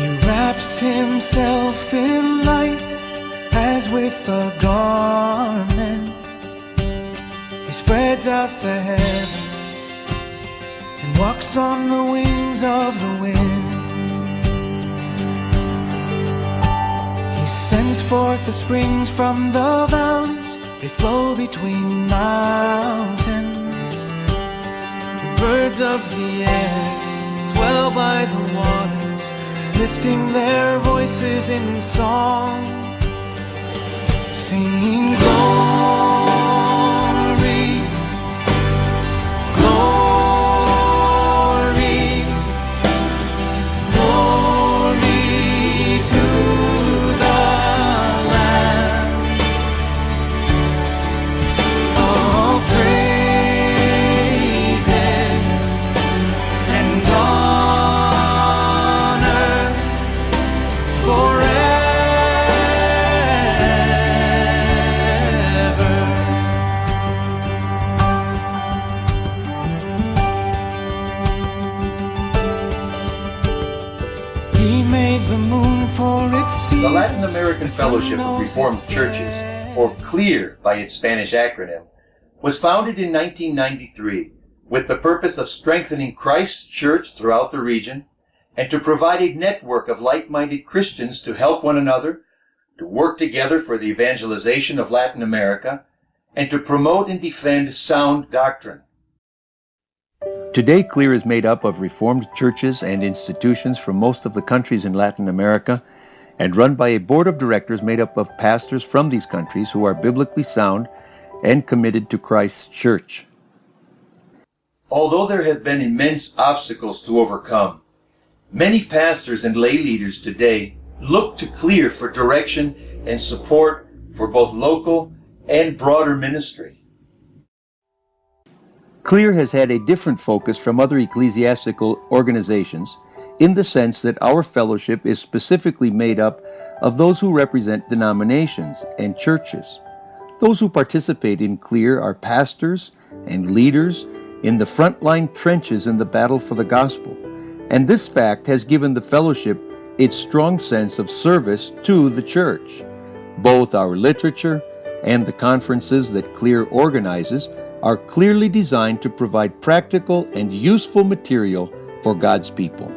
He wraps himself in light as with a garment. He spreads out the heavens and walks on the wings of the wind. He sends forth the springs from the valleys, they flow between mountains. The birds of the air dwell by the waters, lifting their voices in song, singing glory, glory, glory to the Lamb. All praises and honor forever. He made the moon for its seasons. The Latin American Fellowship of Reformed Churches, or CLIR by its Spanish acronym, was founded in 1993 with the purpose of strengthening Christ's church throughout the region and to provide a network of like-minded Christians to help one another, to work together for the evangelization of Latin America, and to promote and defend sound doctrine. Today, CLIR is made up of Reformed churches and institutions from most of the countries in Latin America and run by a board of directors made up of pastors from these countries who are biblically sound and committed to Christ's church. Although there have been immense obstacles to overcome, many pastors and lay leaders today look to CLIR for direction and support for both local and broader ministry. CLIR has had a different focus from other ecclesiastical organizations in the sense that our fellowship is specifically made up of those who represent denominations and churches. Those who participate in CLIR are pastors and leaders in the frontline trenches in the battle for the gospel, and this fact has given the fellowship its strong sense of service to the church. Both our literature and the conferences that CLIR organizes are clearly designed to provide practical and useful material for God's people.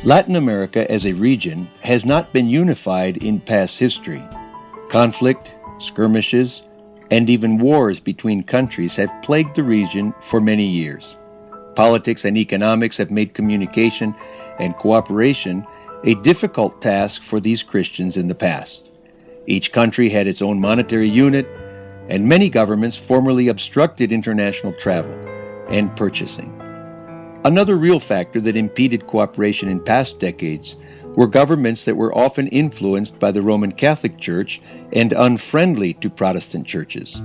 Latin America as a region has not been unified in past history. Conflict, skirmishes, and even wars between countries have plagued the region for many years. Politics and economics have made communication and cooperation a difficult task for these Christians in the past. Each country had its own monetary unit, and many governments formerly obstructed international travel and purchasing. Another real factor that impeded cooperation in past decades were governments that were often influenced by the Roman Catholic Church and unfriendly to Protestant churches.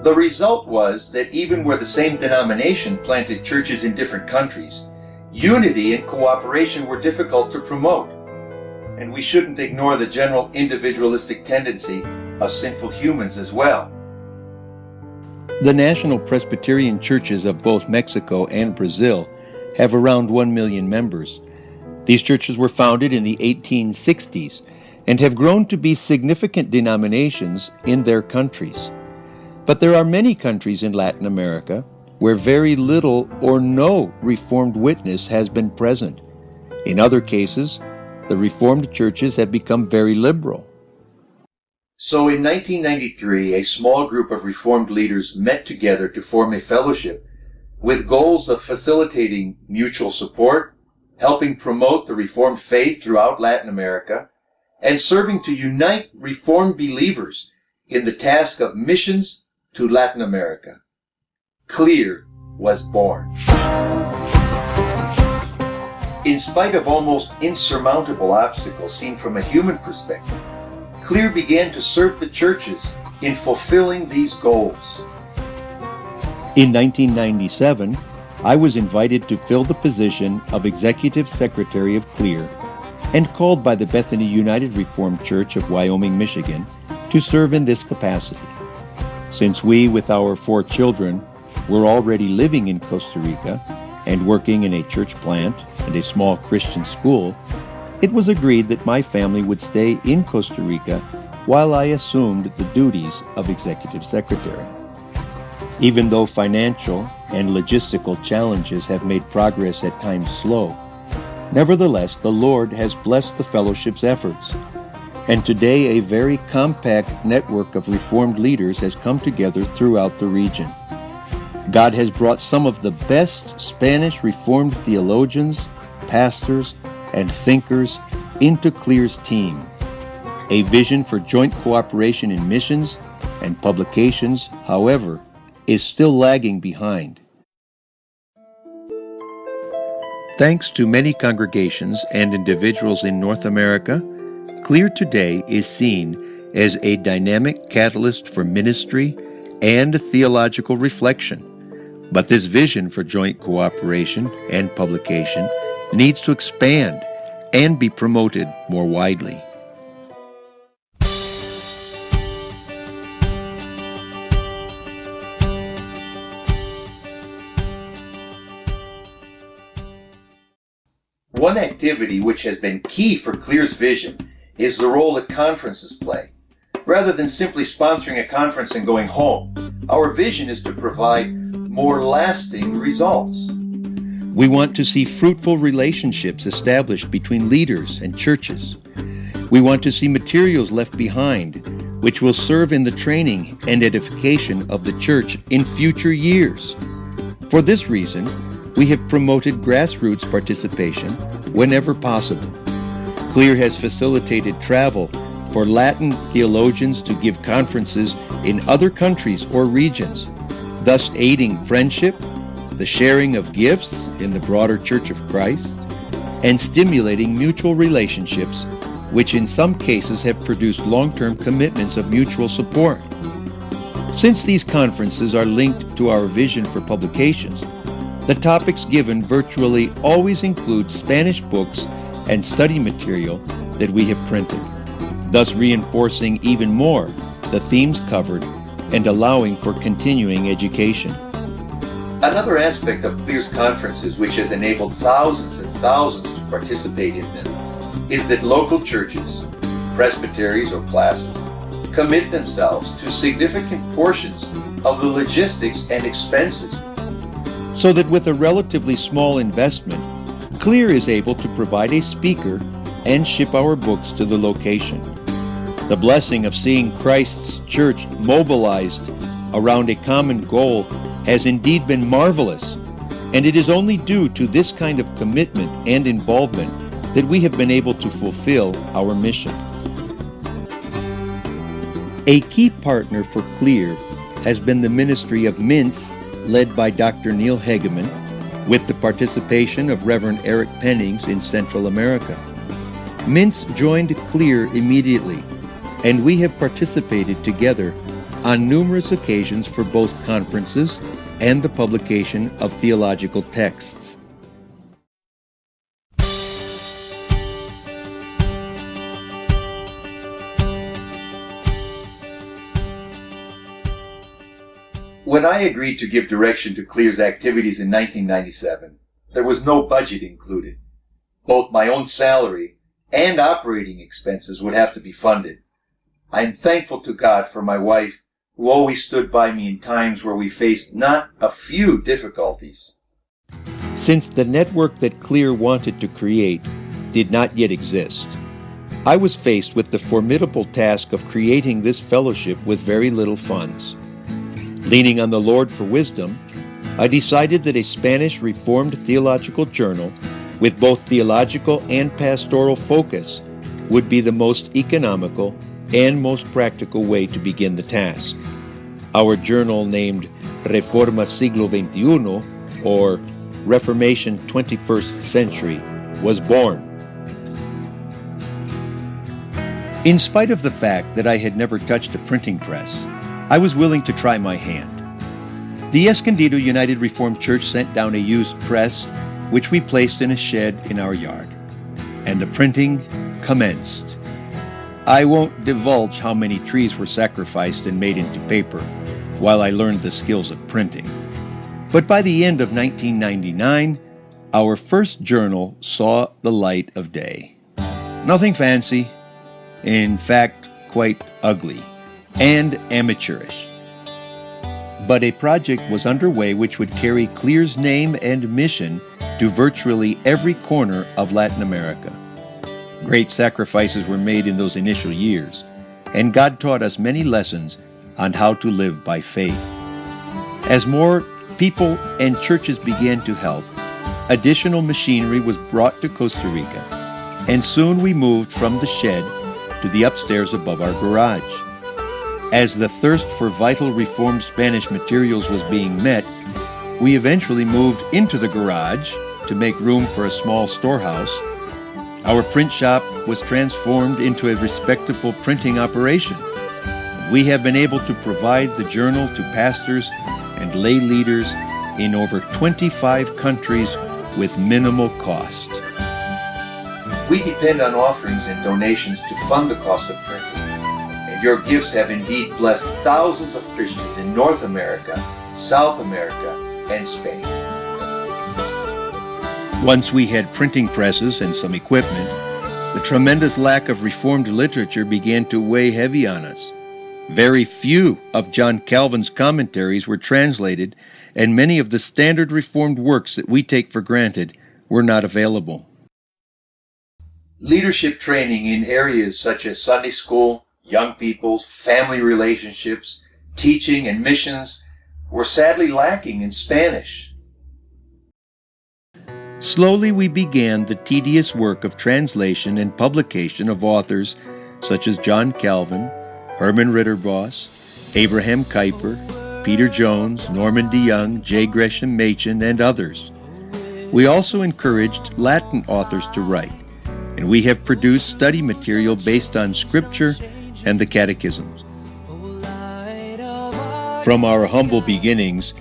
The result was that even where the same denomination planted churches in different countries, unity and cooperation were difficult to promote. And we shouldn't ignore the general individualistic tendency of sinful humans as well. The national Presbyterian churches of both Mexico and Brazil have around 1 million members. These churches were founded in the 1860s and have grown to be significant denominations in their countries. But there are many countries in Latin America where very little or no Reformed witness has been present. In other cases, the Reformed churches have become very liberal. So in 1993, a small group of Reformed leaders met together to form a fellowship with goals of facilitating mutual support, helping promote the Reformed faith throughout Latin America, and serving to unite Reformed believers in the task of missions to Latin America. CLIR was born. In spite of almost insurmountable obstacles seen from a human perspective, CLIR began to serve the churches in fulfilling these goals. In 1997, I was invited to fill the position of Executive Secretary of CLIR and called by the Bethany United Reformed Church of Wyoming, Michigan, to serve in this capacity. Since we, with our 4 children, were already living in Costa Rica and working in a church plant and a small Christian school, it was agreed that my family would stay in Costa Rica while I assumed the duties of Executive Secretary. Even though financial and logistical challenges have made progress at times slow, nevertheless the Lord has blessed the fellowship's efforts, and today a very compact network of Reformed leaders has come together throughout the region. God has brought some of the best Spanish Reformed theologians, pastors, and thinkers into CLIR's team. A vision for joint cooperation in missions and publications, however, is still lagging behind. Thanks to many congregations and individuals in North America, CLIR today is seen as a dynamic catalyst for ministry and theological reflection. But this vision for joint cooperation and publication needs to expand and be promoted more widely. One activity which has been key for CLIR's vision is the role that conferences play. Rather than simply sponsoring a conference and going home, our vision is to provide more lasting results. We want to see fruitful relationships established between leaders and churches. We want to see materials left behind which will serve in the training and edification of the church in future years. For this reason, we have promoted grassroots participation whenever possible. CLIR has facilitated travel for Latin theologians to give conferences in other countries or regions, thus aiding friendship, the sharing of gifts in the broader Church of Christ, and stimulating mutual relationships, which in some cases have produced long-term commitments of mutual support. Since these conferences are linked to our vision for publications, the topics given virtually always include Spanish books and study material that we have printed, thus reinforcing even more the themes covered and allowing for continuing education. Another aspect of CLIR's conferences which has enabled thousands and thousands to participate in them is that local churches, presbyteries or classes, commit themselves to significant portions of the logistics and expenses. So that with a relatively small investment, CLIR is able to provide a speaker and ship our books to the location. The blessing of seeing Christ's church mobilized around a common goal has indeed been marvelous, and it is only due to this kind of commitment and involvement that we have been able to fulfill our mission. A key partner for CLIR has been the ministry of Mints, led by Dr. Neil Hegeman, with the participation of Reverend Eric Pennings in Central America. Mints joined CLIR immediately, and we have participated together on numerous occasions for both conferences and the publication of theological texts. When I agreed to give direction to CLIR's activities in 1997, there was no budget included. Both my own salary and operating expenses would have to be funded. I am thankful to God for my wife, who always stood by me in times where we faced not a few difficulties. Since the network that CLIR wanted to create did not yet exist, I was faced with the formidable task of creating this fellowship with very little funds. Leaning on the Lord for wisdom, I decided that a Spanish Reformed theological journal with both theological and pastoral focus would be the most economical and most practical way to begin the task. Our journal, named Reforma Siglo XXI, or Reformation 21st Century, was born. In spite of the fact that I had never touched a printing press, I was willing to try my hand. The Escondido United Reformed Church sent down a used press, which we placed in a shed in our yard. and the printing commenced. I won't divulge how many trees were sacrificed and made into paper while I learned the skills of printing. But by the end of 1999, our first journal saw the light of day. Nothing fancy, in fact, quite ugly and amateurish. But a project was underway which would carry CLIR's name and mission to virtually every corner of Latin America. Great sacrifices were made in those initial years, and God taught us many lessons on how to live by faith. As more people and churches began to help, additional machinery was brought to Costa Rica, and soon we moved from the shed to the upstairs above our garage. As the thirst for vital Reformed Spanish materials was being met, we eventually moved into the garage to make room for a small storehouse. Our print shop was transformed into a respectable printing operation. We have been able to provide the journal to pastors and lay leaders in over 25 countries with minimal cost. We depend on offerings and donations to fund the cost of printing, and your gifts have indeed blessed thousands of Christians in North America, South America, and Spain. Once we had printing presses and some equipment, the tremendous lack of Reformed literature began to weigh heavy on us. Very few of John Calvin's commentaries were translated, and many of the standard Reformed works that we take for granted were not available. Leadership training in areas such as Sunday school, young people, family relationships, teaching, and missions were sadly lacking in Spanish. Slowly we began the tedious work of translation and publication of authors such as John Calvin, Herman Ritterboss, Abraham Kuyper, Peter Jones, Norman DeYoung, J. Gresham Machen, and others. We also encouraged Latin authors to write, and we have produced study material based on Scripture and the catechisms. From our humble beginnings,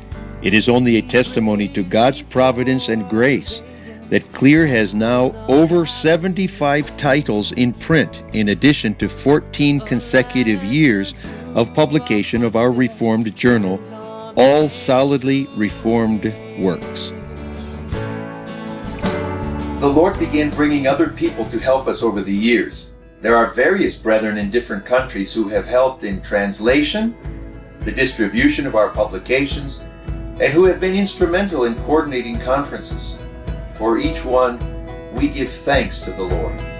it is only a testimony to God's providence and grace that CLIR has now over 75 titles in print, in addition to 14 consecutive years of publication of our Reformed Journal, all solidly Reformed works. The Lord began bringing other people to help us over the years. There are various brethren in different countries who have helped in translation, the distribution of our publications, and who have been instrumental in coordinating conferences. For each one, we give thanks to the Lord.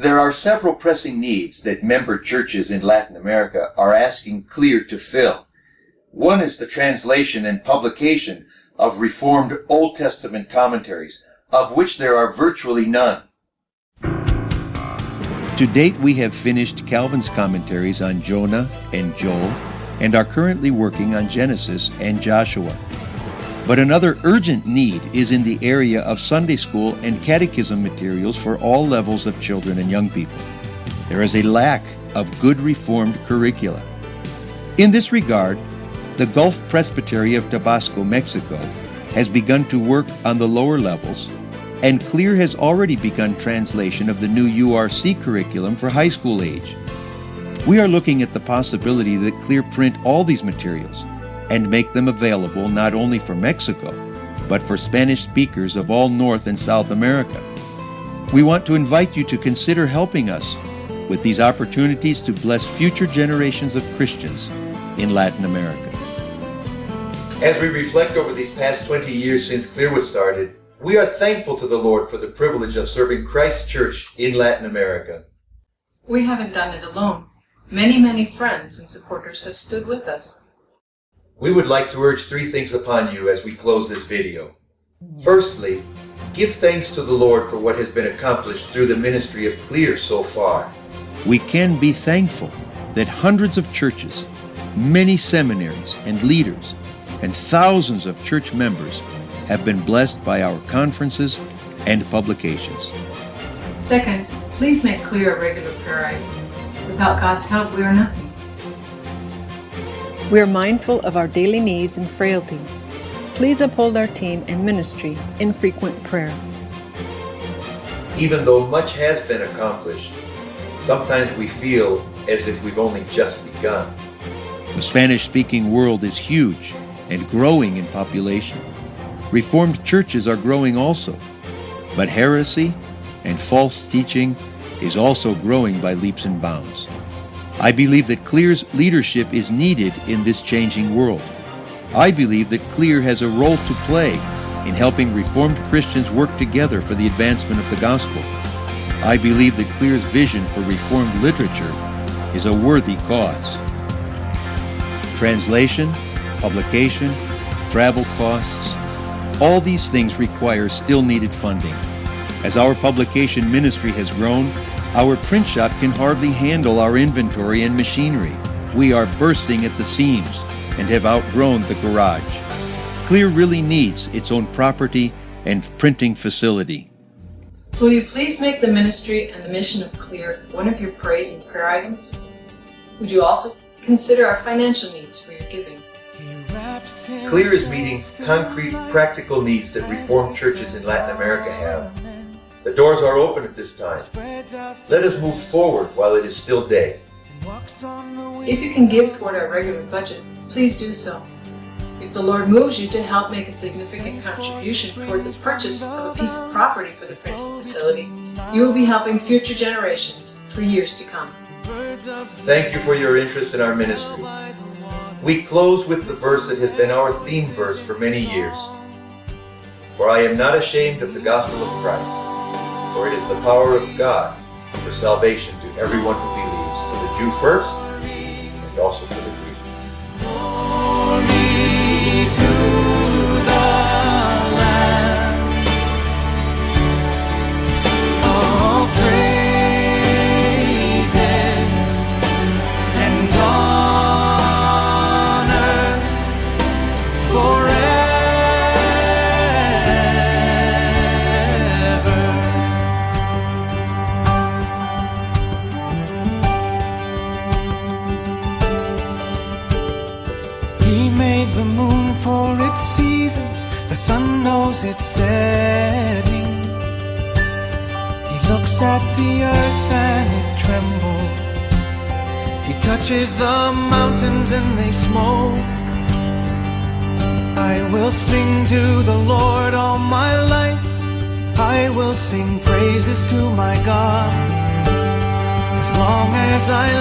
There are several pressing needs that member churches in Latin America are asking CLIR to fill. One is the translation and publication of Reformed Old Testament commentaries, of which there are virtually none. To date, we have finished Calvin's commentaries on Jonah and Joel, and are currently working on Genesis and Joshua. But another urgent need is in the area of Sunday school and catechism materials for all levels of children and young people. There is a lack of good Reformed curricula. In this regard, the Gulf Presbytery of Tabasco, Mexico, has begun to work on the lower levels, and CLIR has already begun translation of the new URC curriculum for high school age. We are looking at the possibility that CLIR print all these materials and make them available not only for Mexico, but for Spanish speakers of all North and South America. We want to invite you to consider helping us with these opportunities to bless future generations of Christians in Latin America. As we reflect over these past 20 years since CLIR was started, we are thankful to the Lord for the privilege of serving Christ's church in Latin America. We haven't done it alone. Many friends and supporters have stood with us. We would like to urge three things upon you as we close this video. Firstly, give thanks to the Lord for what has been accomplished through the ministry of CLIR so far. We can be thankful that hundreds of churches, many seminaries and leaders, and thousands of church members have been blessed by our conferences and publications. Second, please make CLIR a regular prayer item. Without God's help, we are nothing. We are mindful of our daily needs and frailty. Please uphold our team and ministry in frequent prayer. Even though much has been accomplished, sometimes we feel as if we've only just begun. The Spanish-speaking world is huge and growing in population. Reformed churches are growing also, but heresy and false teaching is also growing by leaps and bounds. I believe that CLIR's leadership is needed in this changing world. I believe that CLIR has a role to play in helping Reformed Christians work together for the advancement of the gospel. I believe that CLIR's vision for Reformed literature is a worthy cause. Translation, publication, travel costs, all these things require still needed funding. As our publication ministry has grown, our print shop can hardly handle our inventory and machinery. We are bursting at the seams and have outgrown the garage. CLIR really needs its own property and printing facility. Will you please make the ministry and the mission of CLIR one of your praise and prayer items? Would you also consider our financial needs for your giving? CLIR is meeting concrete, practical needs that Reformed churches in Latin America have. The doors are open at this time. Let us move forward while it is still day. If you can give toward our regular budget, please do so. If the Lord moves you to help make a significant contribution toward the purchase of a piece of property for the printing facility, you will be helping future generations for years to come. Thank you for your interest in our ministry. We close with the verse that has been our theme verse for many years. For I am not ashamed of the gospel of Christ, for it is the power of God for salvation to everyone who believes, for the Jew first, and also for the Greek. Glory to the Lamb. All praises and honor forever. He made the moon for its seasons, the sun knows its setting. He looks at the earth and it trembles. He touches the mountains and they smoke. I will sing to the Lord all my life. I will sing praises to my God as long as I